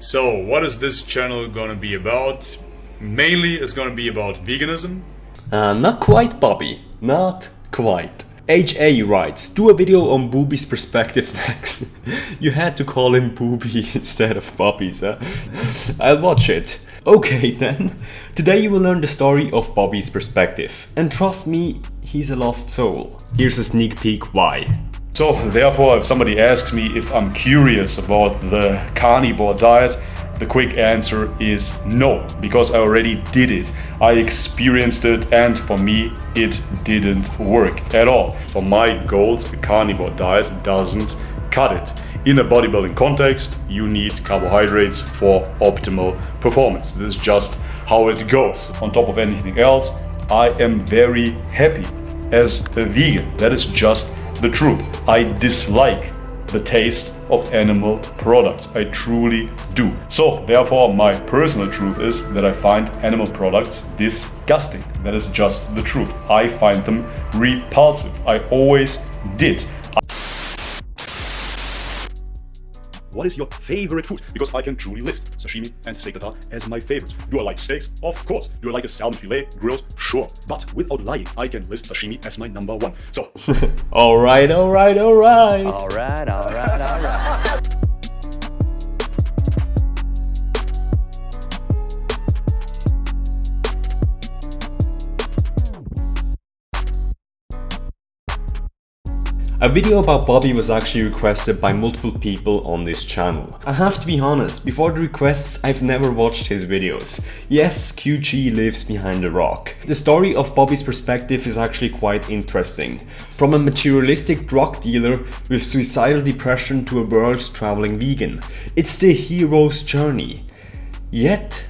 So what is this channel gonna be about? Mainly it's gonna be about veganism. Not quite, Bobby. Not quite. HA writes, do a video on Booby's perspective next. You had to call him Booby instead of Bobby's, huh? I'll watch it. Okay then. Today you will learn the story of Bobby's perspective. And trust me, he's a lost soul. Here's a sneak peek why. So therefore, if somebody asks me if I'm curious about the carnivore diet, the quick answer is no, because I already did it. I experienced it, and for me, it didn't work at all. For my goals, the carnivore diet doesn't cut it. In a bodybuilding context, you need carbohydrates for optimal performance. This is just how it goes. On top of anything else, I am very happy as a vegan. That is just the truth. I dislike the taste of animal products. I truly do. So therefore, my personal truth is that I find animal products disgusting. That is just the truth. I find them repulsive. I always did. What is your favorite food? Because I can truly list sashimi and steak tartare as my favorites. Do I like steaks? Of course. Do I like a salmon fillet grilled? Sure. But without lying, I can list sashimi as my number one. So. Alright. A video about Bobby was actually requested by multiple people on this channel. I have to be honest, before the requests I've never watched his videos. Yes, QG lives behind a rock. The story of Bobby's perspective is actually quite interesting. From a materialistic drug dealer with suicidal depression to a world traveling vegan. It's the hero's journey. Yet,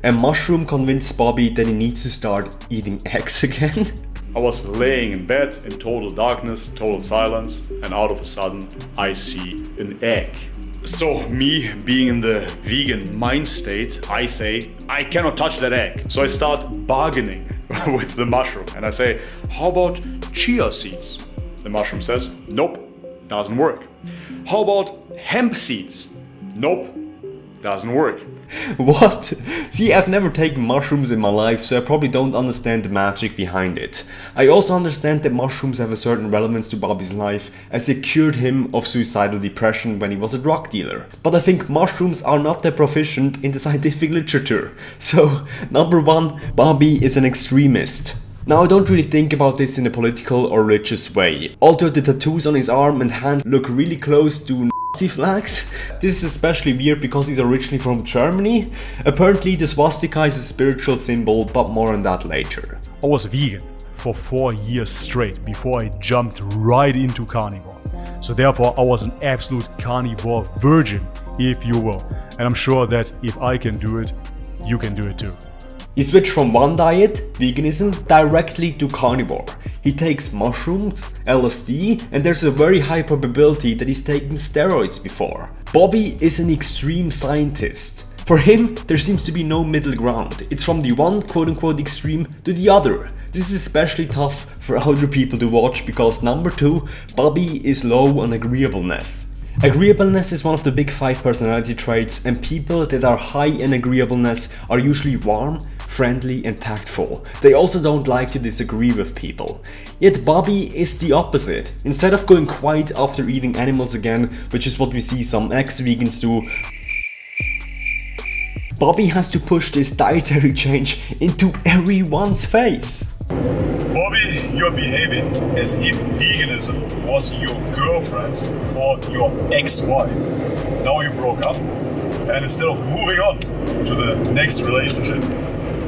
a mushroom convinced Bobby that he needs to start eating eggs again. I was laying in bed in total darkness, total silence, and out of a sudden I see an egg. So me being in the vegan mind state, I say, I cannot touch that egg. So I start bargaining with the mushroom and I say, how about chia seeds? The mushroom says, nope, doesn't work. How about hemp seeds? Nope, doesn't work. What? See, I've never taken mushrooms in my life, so I probably don't understand the magic behind it. I also understand that mushrooms have a certain relevance to Bobby's life, as they cured him of suicidal depression when he was a drug dealer. But I think mushrooms are not that proficient in the scientific literature. So, number one, Bobby is an extremist. Now I don't really think about this in a political or religious way. Although the tattoos on his arm and hand look really close to Nazi flags. This is especially weird because he's originally from Germany. Apparently the swastika is a spiritual symbol, but more on that later. I was vegan for 4 years straight before I jumped right into carnivore. So therefore I was an absolute carnivore virgin, if you will. And I'm sure that if I can do it, you can do it too. He switched from one diet, veganism, directly to carnivore. He takes mushrooms, LSD, and there's a very high probability that he's taken steroids before. Bobby is an extreme scientist. For him, there seems to be no middle ground. It's from the one quote-unquote extreme to the other. This is especially tough for other people to watch because number 2, Bobby is low on agreeableness. Agreeableness is one of the big 5 personality traits, and people that are high in agreeableness are usually warm, friendly and tactful. They also don't like to disagree with people. Yet Bobby is the opposite. Instead of going quiet after eating animals again, which is what we see some ex-vegans do, Bobby has to push this dietary change into everyone's face. Bobby, you're behaving as if veganism was your girlfriend or your ex-wife. Now you broke up, and instead of moving on to the next relationship,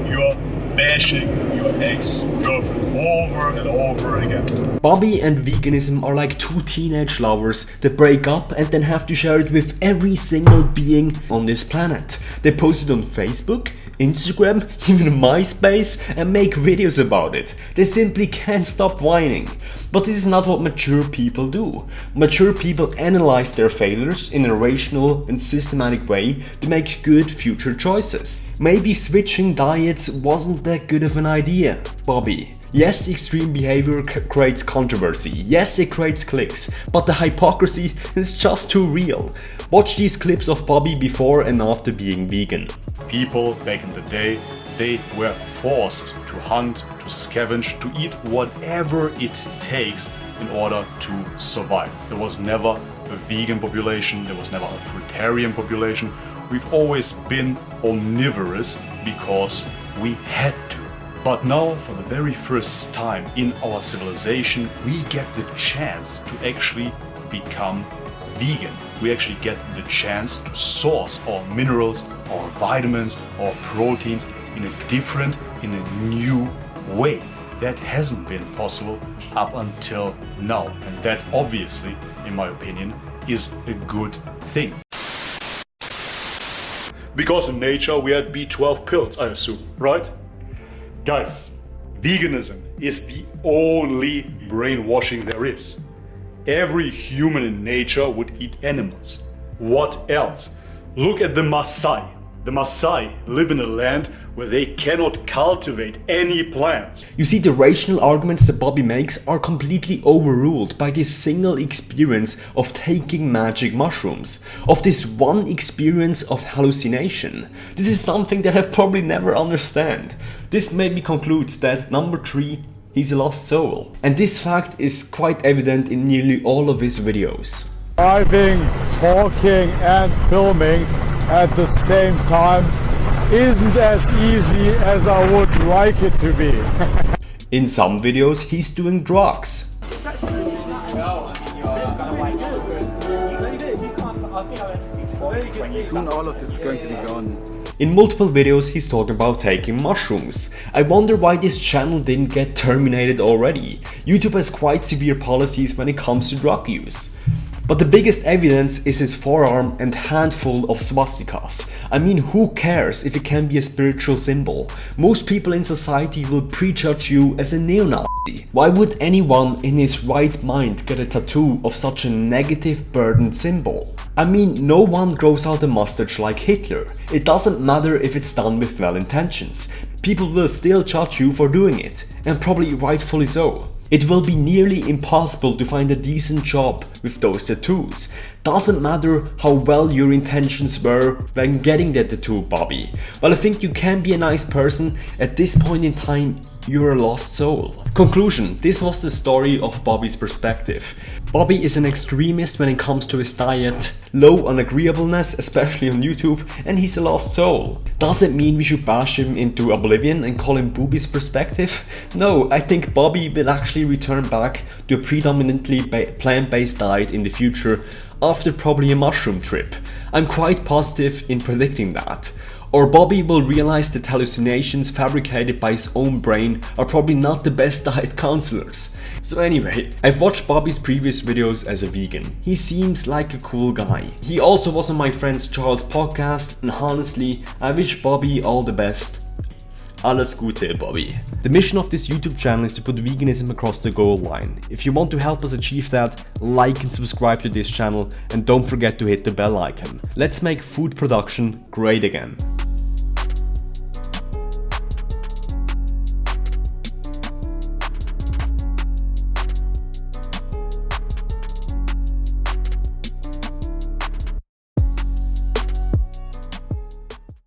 you're bashing your ex-girlfriend over and over again. Bobby and veganism are like 2 teenage lovers that break up and then have to share it with every single being on this planet. They post it on Facebook, Instagram, even MySpace, and make videos about it. They simply can't stop whining. But this is not what mature people do. Mature people analyze their failures in a rational and systematic way to make good future choices. Maybe switching diets wasn't that good of an idea. Bobby, Yes, extreme behavior creates controversy. Yes, it creates clicks, but the hypocrisy is just too real. Watch these clips of Bobby before and after being vegan. People back in the day, they were forced to hunt, to scavenge, to eat whatever it takes in order to survive. There was never a vegan population, there was never a fruitarian population. We've always been omnivorous because we had to. But now, for the very first time in our civilization, we get the chance to actually become vegan. We actually get the chance to source our minerals, our vitamins, our proteins in a different, in a new way. That hasn't been possible up until now. And that obviously, in my opinion, is a good thing. Because in nature we had B12 pills, I assume, right? Guys, veganism is the only brainwashing there is. Every human in nature would eat animals. What else? Look at the Maasai. The Maasai live in a land where they cannot cultivate any plants. You see, the rational arguments that Bobby makes are completely overruled by this single experience of taking magic mushrooms, of this one experience of hallucination. This is something that I probably never understand. This made me conclude that number 3, he's a lost soul. And this fact is quite evident in nearly all of his videos. Driving, talking and filming at the same time isn't as easy as I would like it to be. In some videos he's doing drugs. Soon all of this is going to be gone. In multiple videos he's talking about taking mushrooms. I wonder why this channel didn't get terminated already. YouTube has quite severe policies when it comes to drug use. But the biggest evidence is his forearm and handful of swastikas. I mean, who cares if it can be a spiritual symbol? Most people in society will prejudge you as a neo-Nazi. Why would anyone in his right mind get a tattoo of such a negative burdened symbol? I mean, no one grows out a mustache like Hitler. It doesn't matter if it's done with well intentions. People will still judge you for doing it, and probably rightfully so. It will be nearly impossible to find a decent job with those tattoos. Doesn't matter how well your intentions were when getting that tattoo, Bobby. Well, I think you can be a nice person. At this point in time, you're a lost soul. Conclusion: this was the story of Bobby's perspective. Bobby is an extremist when it comes to his diet, low on agreeableness, especially on YouTube, and he's a lost soul. Does it mean we should bash him into oblivion and call him Booby's perspective? No, I think Bobby will actually return back to a predominantly plant-based diet in the future after probably a mushroom trip. I'm quite positive in predicting that. Or Bobby will realize that hallucinations fabricated by his own brain are probably not the best diet counselors. So anyway, I've watched Bobby's previous videos as a vegan. He seems like a cool guy. He also was on my friend Charles' podcast, and honestly, I wish Bobby all the best. Alles Gute, Bobby. The mission of this YouTube channel is to put veganism across the goal line. If you want to help us achieve that, like and subscribe to this channel, and don't forget to hit the bell icon. Let's make food production great again.